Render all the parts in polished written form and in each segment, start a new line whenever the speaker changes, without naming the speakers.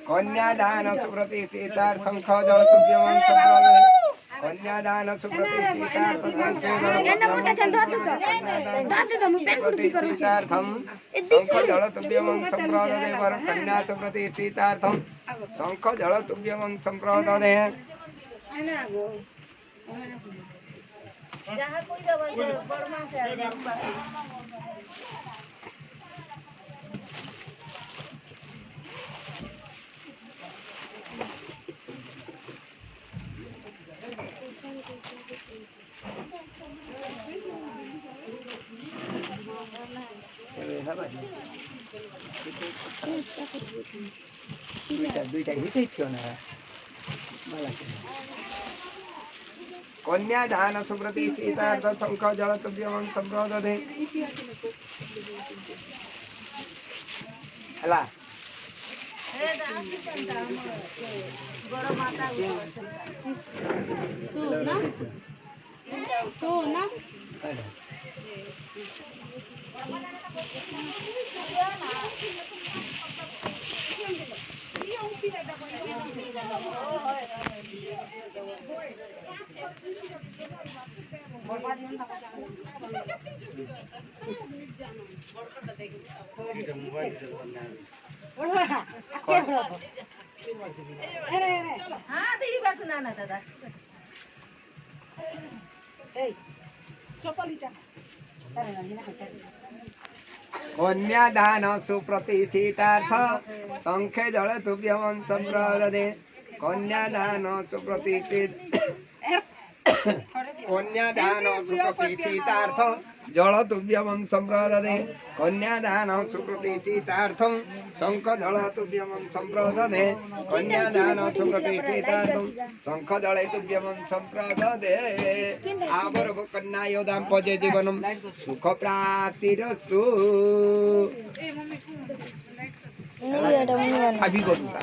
कन्यादान सुप्रति तीतार शंख जल तुभ्यमं संप्रदाय कन्यादान सुप्रति तीतार शंख जल तुभ्यमं संप्रदाय वर कन्या सुप्रति तीतार्थम शंख जल तुभ्यमं संप्रदाय जहाँ कोई दवा बर्मा से कन्यादान सुप्रति सीतार्थ शंख जल तुभ्यमं संप्रदाय हला तो ना कन्यादान सुप्रतिष्ठितार्थ शंखे जल तुभ्यमं संप्रदाय कन्यादान सुप्रतिष्ठित कन्यादान सुप्रतिष्ठितार्थ जल तुभ्यमं संप्रदाय कन्यादान सुप्रतिष्ठितार्थं शंख जल तुभ्यमं संप्रदाय कन्यादान सुप्रतिष्ठितार्थं शंख जल तुभ्यमं संप्रदाय आवर कन्यायो दाम्पत्य जीवनं सुख प्राप्तिरस्तु अभी करूँगा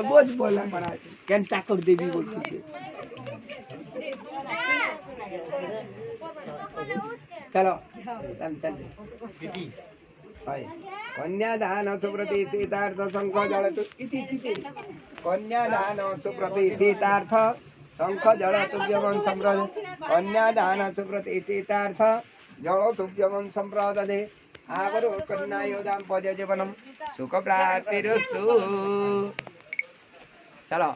बहुत बोला पड़ा कैंसा कर देवी बोलती चलो कन्यादान सुप्रतिष्ठितार्थ शंख जल कन्यादान सुप्रतिष्ठितार्थ शंख जल तुभ्यमं संप्रदाय कन्यादान सुप्रतिष्ठितार्थ जल तुभ्यमं संप्रदाय आवरो कन्यायो दाम्पत्य जीवनं सुख प्राप्तिरस्तु चलो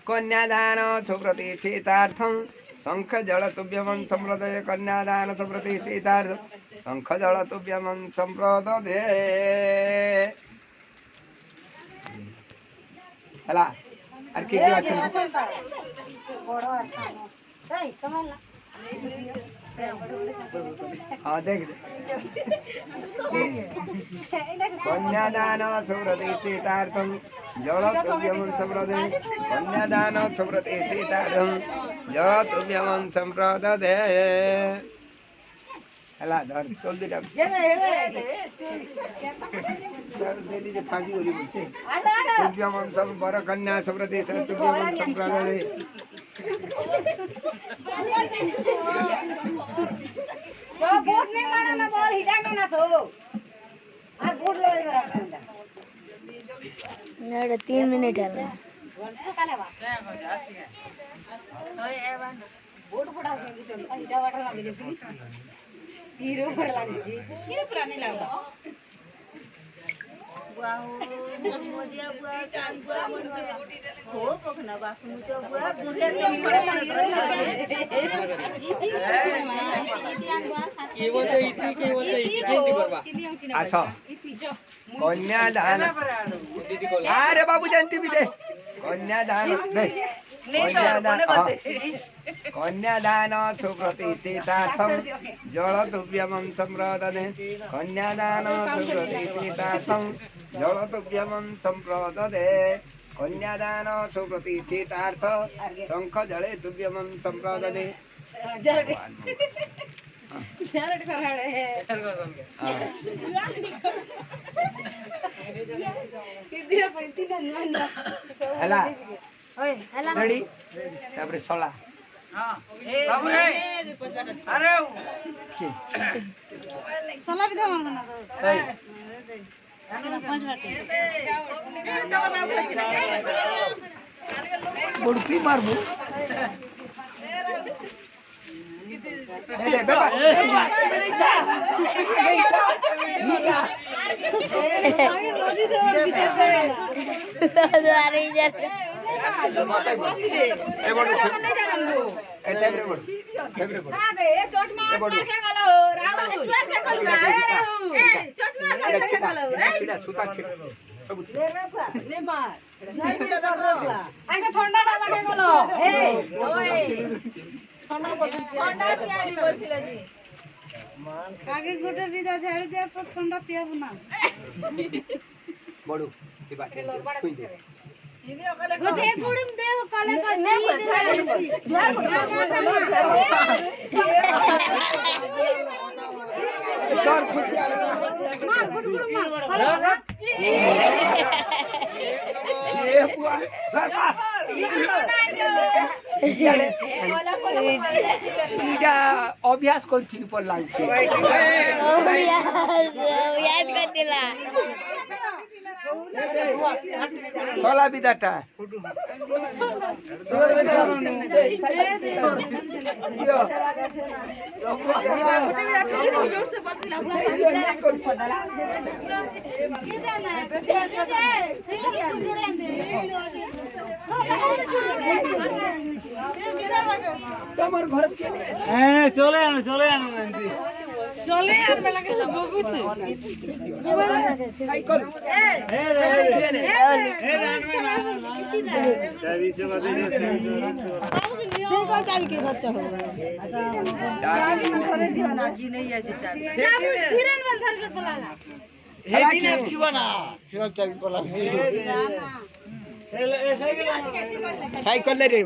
कन्यादान सुप्रतिष्ठितार्थं शंख जल तुभ्यमं संप्रदाय कन्यादान सुप्रतिष्ठितार्थं शंख जल तुभ्यमं संप्रदाय हला আর কি কি আছে বড় আছে তাই তোমার हाँ देख कन्यादान सुप्रतिष्ठितार्थं जल तुभ्यमं संप्रदाय कन्यादान सुप्रतिष्ठितार्थं जल तुभ्यमं संप्रदाय हला धर चल दे दीजिए फांसी हो रही तुभ्यमं संपर कन्या सुप्रतिष्ठितार्थं तुभ्यमं संप्रदाय तो बोट नहीं मारा ना बॉल हिटा ना तो आज बोट लो इधर नेड़े 3 मिनट है काले बा ओए एवा बोट पड़ा के चल हिटा वाटा लगे दे हीरो पर लगे जी हीरो पर नहीं लगा बुआ हो मोदिया बुआ कान बुआ मनवा हो कोखना बासु तो बुआ दूसरे के पड़े पड़े ये बोलते इतनी के बोलते इतनी केंदी करबा अच्छा कन्यादान अरे बाबू जानती भी दे कन्यादान कन्यादान सुप्रतिष्ठितार्थं जल तुभ्यमं संप्रदाय कन्यादान सुप्रतिष्ठितार्थं जल तुभ्यमं संप्रदाय कन्यादान सुप्रतिष्ठितार्थ शंख जले तुभ्यमं संप्रदाय রেডি তারপরে সলা
সলা বিধা মারবে না
এই,
পাঁচ বাটি
বড় তুই মারবো এই রে, বেটা,
আগে নদী দেওয়ার বিচার করে
এই বড়, এই তাইরে বড়, তাইরে বড়। এটা সুতা ছিড়ে, সবুজ ছিড়ে।
আগে গোটে বিধা ঝাড়ি দেওয়ার পর ঠান্ডা পিয়াবো না
বড়, এবার ছুঁই দে।
গোটে গুড়িম দেহ কালে
চল, খুশি আর
মার গুড় গুড় মার
এ বুয়া, সরকা। এটা অভ্যাস করছিল পর লাগছে সলা বিদাটা তোমার ঘর
চলে আনো চলে আনো
চলে আর বেলাকে সব বকুছে
সাইকেল
সেই কল চাবি কে ধরতে হবে চাবি ধীরেন বল ধর করে পলালা
সাইকেল রে